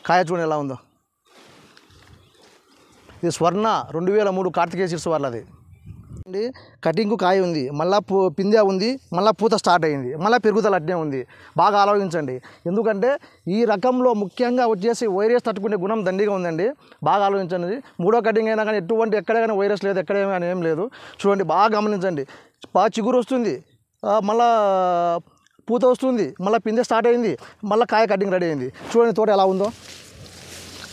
కాయ చూడండి ఎలా ఉందో. ఇది స్వర్ణ 2003 కార్తికేయ సీడ్స్ వాళ్ళది అండి. కటింగ్కు కాయ ఉంది, మళ్ళీ పిందె ఉంది, మళ్ళీ పూత స్టార్ట్ అయింది, మళ్ళీ పెరుగుదల అట్నే ఉంది. బాగా ఆలోచించండి, ఎందుకంటే ఈ రకంలో ముఖ్యంగా వచ్చేసి వైరస్ తట్టుకునే గుణం దండిగా ఉందండి. బాగా ఆలోచించండి. 3వ కటింగ్ అయినా కానీ ఎక్కడ కానీ వైరస్ లేదు, ఎక్కడ కానీ ఏం లేదు. చూడండి, బాగా గమనించండి. బాగా చిగురు వస్తుంది, మళ్ళా పూత వస్తుంది, మళ్ళీ పిందె స్టార్ట్ అయింది, మళ్ళీ కాయ కటింగ్ రెడీ అయింది. చూడండి తోట ఎలా ఉందో,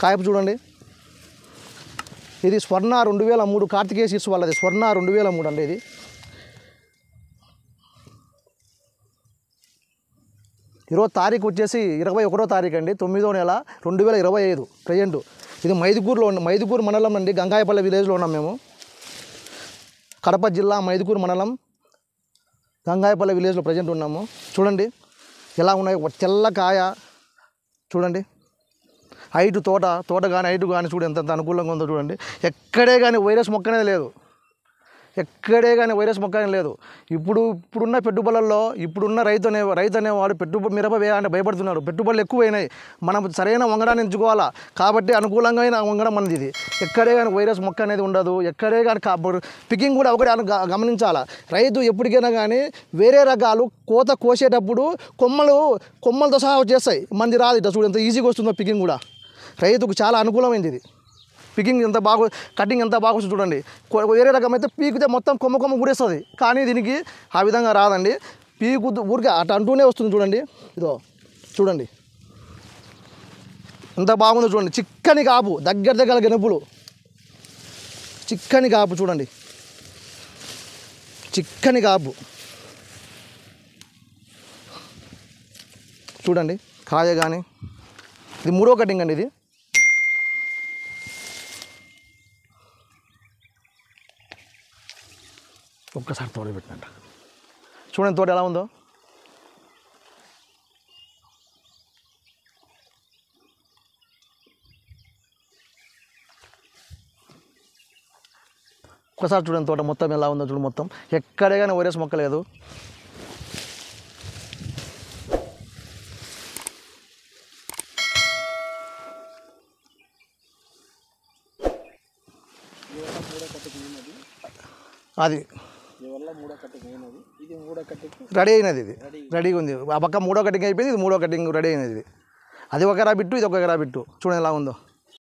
కాయపు చూడండి. ఇది స్వర్ణ 2003 కార్తికేయ సీడ్స్ వాళ్ళది. స్వర్ణ 2003 అండి. ఇది 20వ తారీఖు వచ్చేసి 21వ తారీఖు అండి, 9వ నెల 2025 ప్రజెంట్. ఇది మైదుకూరు మండలం అండి, గంగాయపల్లి విలేజ్లో ఉన్నాం మేము. కడప జిల్లా మైదుకూరు మండలం గంగాయపల్లి విలేజ్లో ప్రజెంట్ ఉన్నాము. చూడండి ఎలా ఉన్నాయి, తెల్ల కాయ చూడండి. హైట్ తోట కానీ హైట్ కానీ చూడండి ఎంత అనుకూలంగా ఉందో చూడండి. ఎక్కడే కానీ వైరస్ మొక్క అనేది లేదు, ఎక్కడే కానీ వైరస్ మొక్క అనేది లేదు. ఇప్పుడున్న పెట్టుబడులలో ఇప్పుడున్న రైతు అనేవాడు మిరప వేయాలంటే భయపడుతున్నారు. పెట్టుబడులు ఎక్కువైనాయి, మనం సరైన వంగడాన్ని ఎంచుకోవాలా. కాబట్టి అనుకూలంగా వంగడం మనది. ఇది ఎక్కడే కానీ వైరస్ మొక్క అనేది ఉండదు, ఎక్కడే కానీ పికింగ్ కూడా ఒకటి గమనించాలా. రైతు ఎప్పటికైనా కానీ వేరే రకాలు కోత కోసేటప్పుడు కొమ్మలతో సహా వచ్చేస్తాయి, మంది రాదు. ఇట్లా చూడు ఎంత ఈజీగా వస్తుందో. పికింగ్ కూడా రైతుకు చాలా అనుకూలమైంది. ఇది పికింగ్ ఎంత బాగా, కటింగ్ ఎంత బాగా వస్తుంది చూడండి. వేరే రకం అయితే పీకితే మొత్తం కొమ్మ ఊరేస్తుంది, కానీ దీనికి ఆ విధంగా రాదండి. ఊరికే అటు అంటూనే వస్తుంది చూడండి. ఇదో చూడండి ఎంత బాగుందో చూడండి. చిక్కని కాపు, దగ్గర గెనుపులు, చిక్కని కాపు చూడండి, చిక్కని కాపు చూడండి. కాయ కానీ ఇది 3వ కటింగ్ అండి. ఇది ఒక్కసారి తోట పెట్టినట్ట చూడండి, తోట ఎలా ఉందో. ఒక్కసారి చూడండి తోట మొత్తం ఎలా ఉందో చూడు. మొత్తం ఎక్కడే కానీ వైరస్ మొక్క లేదు. అది రెడీ అయినది, ఇది రెడీగా ఉంది. ఆ పక్క 3వ కటింగ్ అయిపోయింది, ఇది 3వ కటింగ్ రెడీ అయినది. ఇది అది ఒక ఎకరా బిట్టు, ఇది ఒక ఎకరా బిట్టు. చూడండి ఎలా ఉందో.